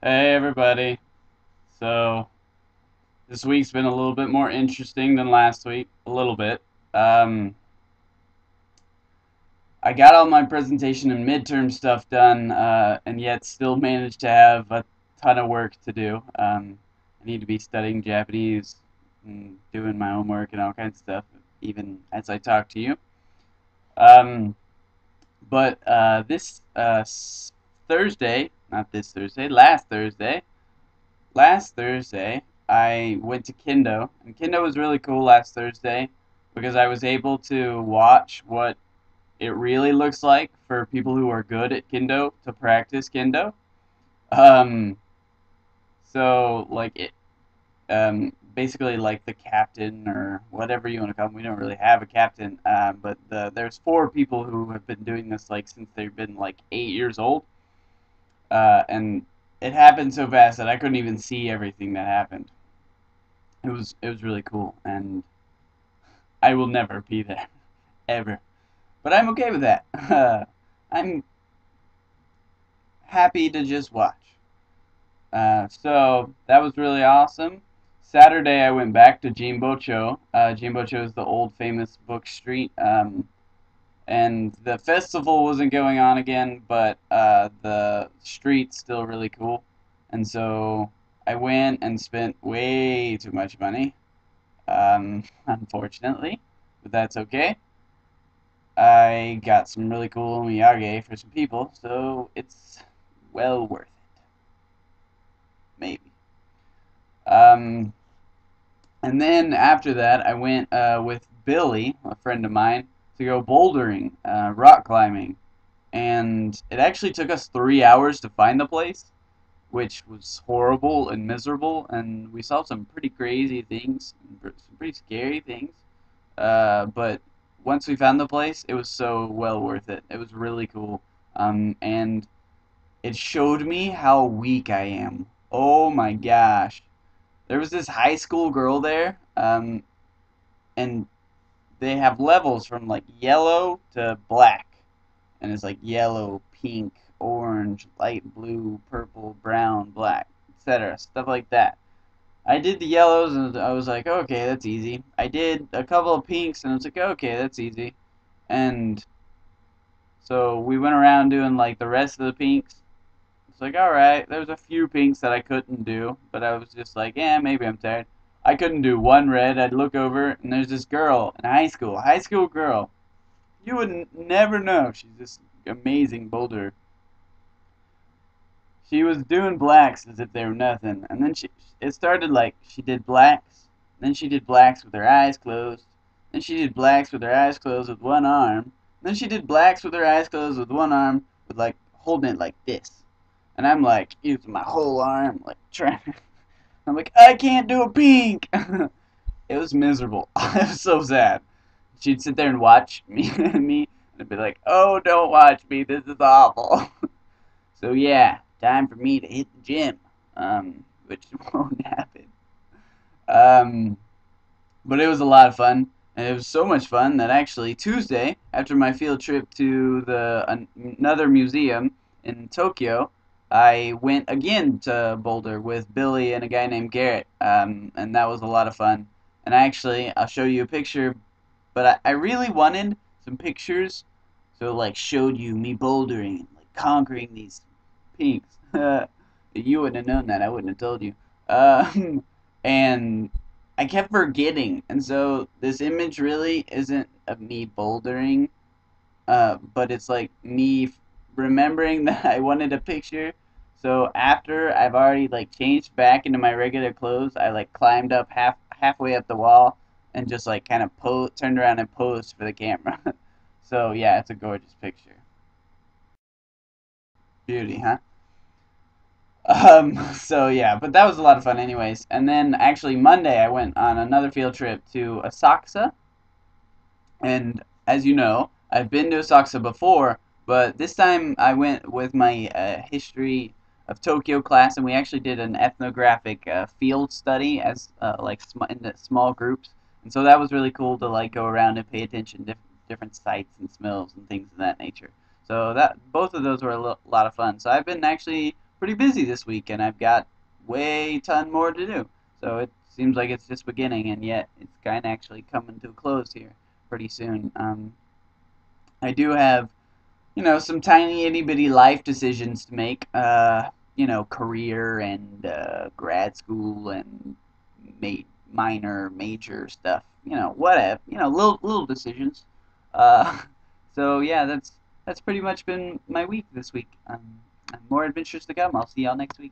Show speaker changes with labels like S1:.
S1: Hey everybody. So this week's been a little bit more interesting than last week. A little bit. Um, I got all my presentation and midterm stuff done, and yet still managed to have a ton of work to do. I need to be studying Japanese and doing my homework and all kinds of stuff, even as I talk to you. Um, but this Thursday, not this Thursday, last Thursday, I went to Kendo, and Kendo was really cool last Thursday because I was able to watch what it really looks like for people who are good at Kendo to practice Kendo. Um, so like basically like the captain or whatever you want to call him. We don't really have a captain, but there's four people who have been doing this like since they've been like 8 years old, and it happened so fast that I couldn't even see everything that happened. It was really cool, and I will never be there ever. But I'm okay with that. I'm happy to just watch. So that was really awesome. Saturday I went back to Jimbocho. Jimbocho is the old famous book street, and the festival wasn't going on again, but the street's still really cool. And so I went and spent way too much money, unfortunately, but that's okay. I got some really cool Miyagi for some people, so it's well worth it. Maybe. Um, and then after that, I went with Billy, a friend of mine, to go bouldering, rock climbing. And it actually took us 3 hours to find the place, which was horrible and miserable. And we saw some pretty crazy things, some pretty scary things. But once we found the place, it was so well worth it. It was really cool. And it showed me how weak I am. Oh my gosh. There was this high school girl there, and they have levels from like yellow to black. And it's like yellow, pink, orange, light blue, purple, brown, black, etc. Stuff like that. I did the yellows and I was like, okay, that's easy. I did a couple of pinks and I was like, okay, that's easy. And so we went around doing like the rest of the pinks. It's like, alright, there's a few pinks that I couldn't do, but I was just like, yeah, maybe I'm tired. I couldn't do one red. I'd look over and there's this girl in high school girl. You would never know. She's this amazing boulder. She was doing blacks as if they were nothing, and then it started like she did blacks, then she did blacks with her eyes closed, then she did blacks with her eyes closed with one arm, then she did blacks with her eyes closed with one arm, with like holding it like this, and I'm like using my whole arm like trying. I'm like I can't do a pink. It was miserable. It was so sad. She'd sit there and watch me, and I'd be like, "Oh, don't watch me. This is awful." So yeah, time for me to hit the gym, which won't happen. Um, but it was a lot of fun, and it was so much fun that actually Tuesday, after my field trip to another museum in Tokyo, I went again to Boulder with Billy and a guy named Garrett, and that was a lot of fun. And actually, I'll show you a picture, but I really wanted some pictures, so like showed you me bouldering and like conquering these peaks. You wouldn't have known that. I wouldn't have told you. And I kept forgetting, and so this image really isn't of me bouldering, but it's like me remembering that I wanted a picture. So after I've already like changed back into my regular clothes, I like climbed up halfway up the wall and just like kind of turned around and posed for the camera. So yeah, it's a gorgeous picture. Beauty, huh? So yeah, but that was a lot of fun anyways. And then actually Monday I went on another field trip to Asakusa, and as you know, I've been to Asakusa before, but this time I went with my history of Tokyo class, and we actually did an ethnographic field study as like in the small groups, and so that was really cool to like go around and pay attention to different sights and smells and things of that nature. So that both of those were a lot of fun. So I've been actually pretty busy this week, and I've got way ton more to do. So it seems like it's just beginning, and yet it's kind of actually coming to a close here pretty soon. I do have, some tiny itty bitty life decisions to make. Career and grad school and minor, major stuff. Whatever. Little decisions. Uh, so yeah, that's pretty much been my week this week. More adventures to come. I'll see y'all next week.